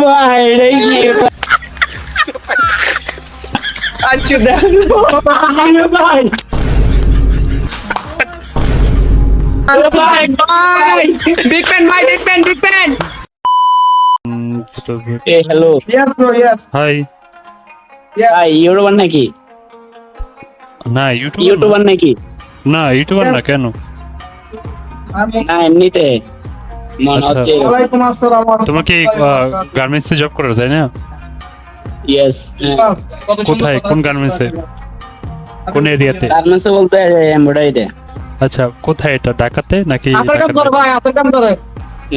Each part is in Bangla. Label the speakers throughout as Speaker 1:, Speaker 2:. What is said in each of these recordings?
Speaker 1: ভাই আচ্ছা দেখো ভাই বিগ ফ্যান ভাই big fan hello
Speaker 2: Yes, bro. Yes.
Speaker 3: Hi
Speaker 1: ভাই ইউটিউবার নাকি
Speaker 3: না
Speaker 1: ইউটিউবার নাকি
Speaker 3: না ইউটিউবার না কেন
Speaker 1: না এমনিতে মনে
Speaker 3: আচ্ছা।
Speaker 1: হচ্ছে
Speaker 2: ওয়ালাইকুম আসসালাম।
Speaker 3: তোমাকে গার্মেন্টসে জব করো তাই না
Speaker 1: ইয়েস
Speaker 3: কোথায় কোন গার্মেন্টসে কোন এরিয়াতে
Speaker 1: গার্মেন্টস বলতে এমব্রয়ডারিতে
Speaker 3: আচ্ছা কোথায় এটা ঢাকাতে নাকি
Speaker 2: আপনার কাম করে ভাই, আপনার কাম করে।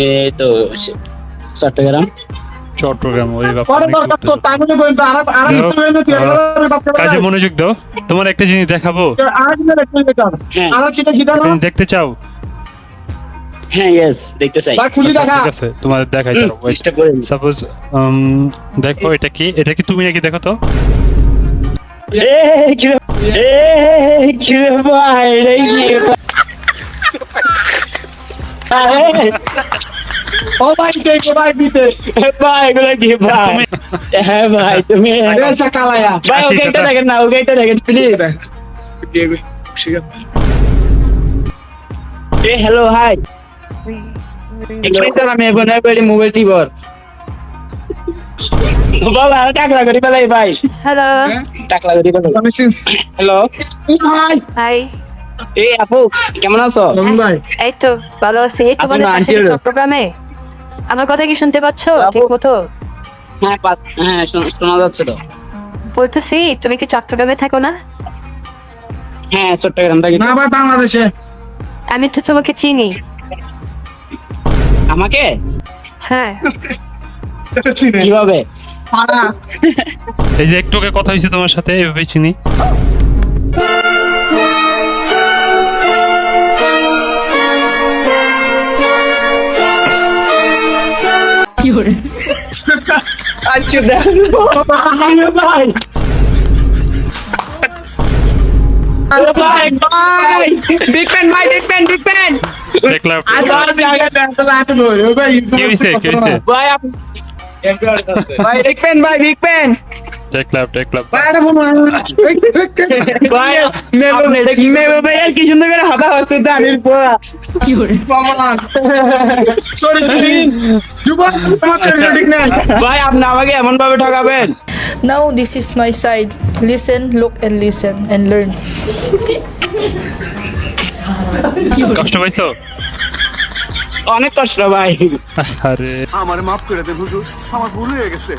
Speaker 1: এই তো চট্টগ্রাম
Speaker 3: চট্টগ্রাম ওই
Speaker 2: পরে দরকার তো টাইম নেই বলতে আর কিছু নেই কি
Speaker 3: কাজে মনোযোগ দাও তোমার একটা জিনিস দেখাবো
Speaker 2: আর দিনে দেখতে কাম
Speaker 1: হ্যাঁ
Speaker 2: আর কি দেখি দাও
Speaker 3: তুমি দেখতে চাও
Speaker 1: হ্যাঁ ইয়েস দেখতে চাই
Speaker 2: ভাই খুলি দেখা
Speaker 3: ঠিক আছে তোমার দেখাই দাও
Speaker 1: চেষ্টা করে
Speaker 3: সাপোজ দেখো এটা কি তুমি নাকি দেখো তো
Speaker 1: ভাই
Speaker 2: ও ভাই দেখো ভাই দিতে
Speaker 1: ভাই এগুলো কি ভাই হ্যাঁ ভাই তুমি
Speaker 2: এসা কালায়া
Speaker 1: ভাই ওকে একটা দেখেন না ওকে একটা দেখেন প্লিজ এ হ্যালো হাই একটু আমি এখন একবারই মোবাইল টিপর বাবা টাকলা করি পেলাই ভাই
Speaker 4: হ্যালো
Speaker 1: টাকলা করি পেলাই
Speaker 2: আমি সিন
Speaker 1: হ্যালো
Speaker 2: ভাই
Speaker 4: হাই
Speaker 1: এই আপু কেমন আছো
Speaker 2: ভাই
Speaker 4: এই তো ভালো আছি এই
Speaker 1: আপনার
Speaker 4: তোমাদের পাশে
Speaker 1: আন্টি হলো?
Speaker 4: চট্টগ্রামে আমার কথা কি শুনতে পাচ্ছ
Speaker 1: আপু।
Speaker 4: ঠিক মতো
Speaker 1: হ্যাঁ হ্যাঁ শোনা যাচ্ছে তো
Speaker 4: বলতেছি তুমি কি চট্টগ্রামে থাকো না
Speaker 1: হ্যাঁ চট্টগ্রাম থেকে
Speaker 2: না ভাই বাংলাদেশে
Speaker 4: আমি তো তোমাকে চিনি
Speaker 1: আমাকে
Speaker 4: হ্যাঁ
Speaker 2: চিনে
Speaker 1: কিভাবে
Speaker 2: পাড়া
Speaker 3: এই যে একটু আগে কথা হয়েছে তোমার সাথে এভাবে চিনি
Speaker 1: আচ্ছা দেখো ভাই বিগ ফ্যান ভাই বিগ ফ্যান
Speaker 3: দেখলাম
Speaker 2: আর জায়গা দেখতে লাতে বই ও ভাই
Speaker 3: কি হয়েছে
Speaker 1: ভাই ভাই বিগ ফ্যান
Speaker 3: দেখলাম
Speaker 2: বাইরে ফোন
Speaker 1: ভাই মেবো ভাই আর কি সুন্দর করে হাতা হচ্ছে দানির পোড়া
Speaker 2: মামান সরি যুবক তোমার ঠিক নাই
Speaker 1: ভাই আপনি আমাকে এমন ভাবে ঠকাবেন
Speaker 5: Now this is my side. Listen, look and listen and learn.
Speaker 3: কষ্ট পাইছো
Speaker 1: অনেক কষ্ট ভাই
Speaker 3: আরে
Speaker 6: আমার মাফ করে দেন হুজুর, আমার ভুল হয়ে গেছে।